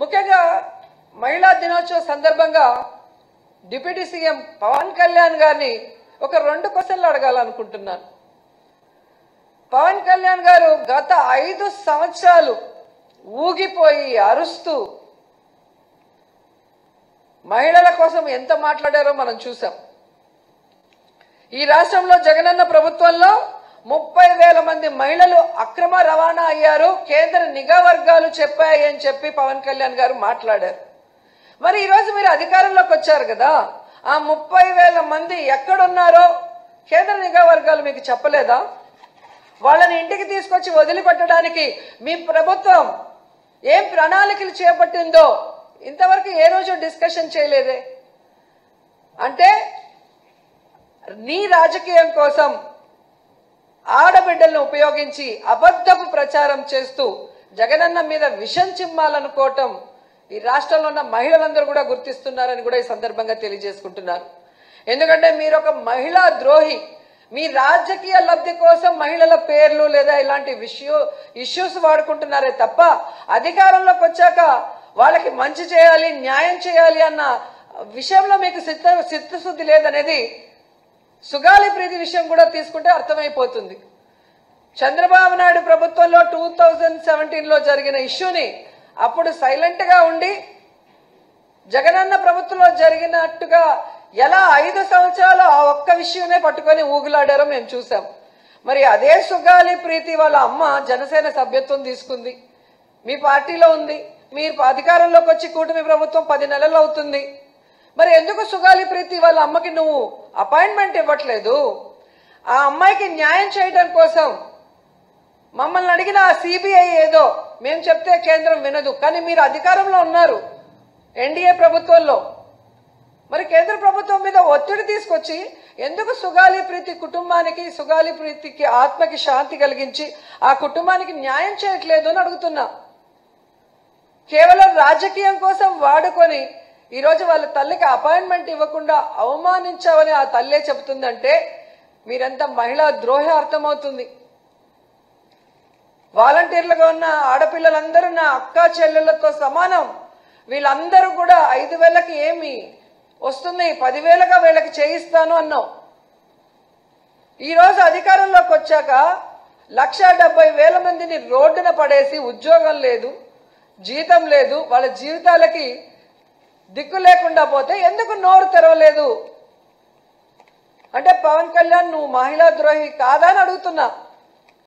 ముఖ్యంగా మహిళా దినోత్సవ సందర్భంగా డిప్యూటీ సీఎం పవన్ కళ్యాణ్ గారిని ఒక 2 క్వశ్చన్లు అడగాలనుకుంటున్నాను. పవన్ కళ్యాణ్ గారు గత 5 సంవత్సరాలు ఊగిపోయి అరుస్తూ మహిళల కోసం ఎంత మాట్లాడారో మనం చూసాం. ఈ రాష్ట్రంలో జగనన్న ప్రభుత్వంలో 30,000 మంది మహిళలు అక్రమ రవాణా అయ్యారు, కేంద్ర నిఘా వర్గాలు చెప్పాయి అని చెప్పి పవన్ కళ్యాణ్ గారు మాట్లాడారు. మరి ఈరోజు మీరు అధికారంలోకి వచ్చారు కదా, ఆ 30,000 మంది ఎక్కడున్నారో కేంద్ర నిఘా వర్గాలు మీకు చెప్పలేదా? వాళ్ళని ఇంటికి తీసుకొచ్చి వదిలిపెట్టడానికి మీ ప్రభుత్వం ఏం ప్రణాళికలు చేపట్టిందో ఇంతవరకు ఏ రోజు డిస్కషన్ చేయలేదే. అంటే నీ రాజకీయం కోసం ఆడబిడ్డలను ఉపయోగించి అబద్ధపు ప్రచారం చేస్తూ జగనన్న మీద విషం చిమ్మాలనుకోవటం ఈ రాష్ట్రంలో ఉన్న మహిళలందరూ కూడా గుర్తిస్తున్నారని కూడా ఈ సందర్భంగా తెలియజేసుకుంటున్నారు. ఎందుకంటే మీరు ఒక మహిళా ద్రోహి. మీ రాజకీయ లబ్ధి కోసం మహిళల పేర్లు లేదా ఇలాంటి ఇష్యూస్ వాడుకుంటున్నారే తప్ప అధికారంలోకి వచ్చాక వాళ్ళకి మంచి చేయాలి, న్యాయం చేయాలి అన్న విషయంలో మీకు చిత్తశుద్ధి లేదనేది సుగాలి ప్రీతి విషయం కూడా తీసుకుంటే అర్థమైపోతుంది. చంద్రబాబు నాయుడు ప్రభుత్వంలో 2017లో జరిగిన ఇష్యూని అప్పుడు సైలెంట్ గా ఉండి జగనన్న ప్రభుత్వంలో జరిగినట్టుగా ఎలా 5 సంవత్సరాలు ఆ ఒక్క విషయమే పట్టుకొని ఊగులాడారో మేము చూసాం. మరి అదే సుగాలి ప్రీతి వాళ్ళ అమ్మ జనసేన సభ్యత్వం తీసుకుంది, మీ పార్టీలో ఉంది, మీరు అధికారంలోకి వచ్చి కూటమి ప్రభుత్వం 10 నెలలు అవుతుంది. మరి ఎందుకు సుగాలి ప్రీతి వాళ్ళ అమ్మకి నువ్వు అపాయింట్మెంట్ ఇవ్వట్లేదు? ఆ అమ్మాయికి న్యాయం చేయడం కోసం మమ్మల్ని అడిగిన ఆ సిబిఐ ఏదో మేము చెప్తే కేంద్రం వినదు, కానీ మీరు అధికారంలో ఉన్నారు ఎన్డీఏ ప్రభుత్వంలో. మరి కేంద్ర ప్రభుత్వం మీద ఒత్తిడి తీసుకొచ్చి ఎందుకు సుగాలి ప్రీతి కుటుంబానికి, సుగాలి ప్రీతికి ఆత్మకి శాంతి కలిగించి ఆ కుటుంబానికి న్యాయం చేయట్లేదు అని అడుగుతున్నా. కేవలం రాజకీయం కోసం వాడుకొని ఈరోజు వాళ్ళ తల్లికి అపాయింట్మెంట్ ఇవ్వకుండా అవమానించావని ఆ తల్లే చెబుతుందంటే మీరెంత మహిళా ద్రోహి అర్థమవుతుంది. వాలంటీర్లుగా ఉన్న ఆడపిల్లలందరూ నా అక్క చెల్లెళ్లతో సమానం. వీళ్ళందరూ కూడా 5,000కి ఏమి వస్తుంది, 10,000గా వీళ్ళకి చేయిస్తాను అన్నావు. ఈరోజు అధికారంలోకి వచ్చాక 1,70,000 మందిని రోడ్డున పడేసి ఉద్యోగం లేదు, జీతం లేదు, వాళ్ళ జీవితాలకి దిక్కు లేకుండా పోతే ఎందుకు నోరు తెరవలేదు? అంటే పవన్ కళ్యాణ్ నువ్వు మహిళా ద్రోహి కాదా అని అడుగుతున్నా.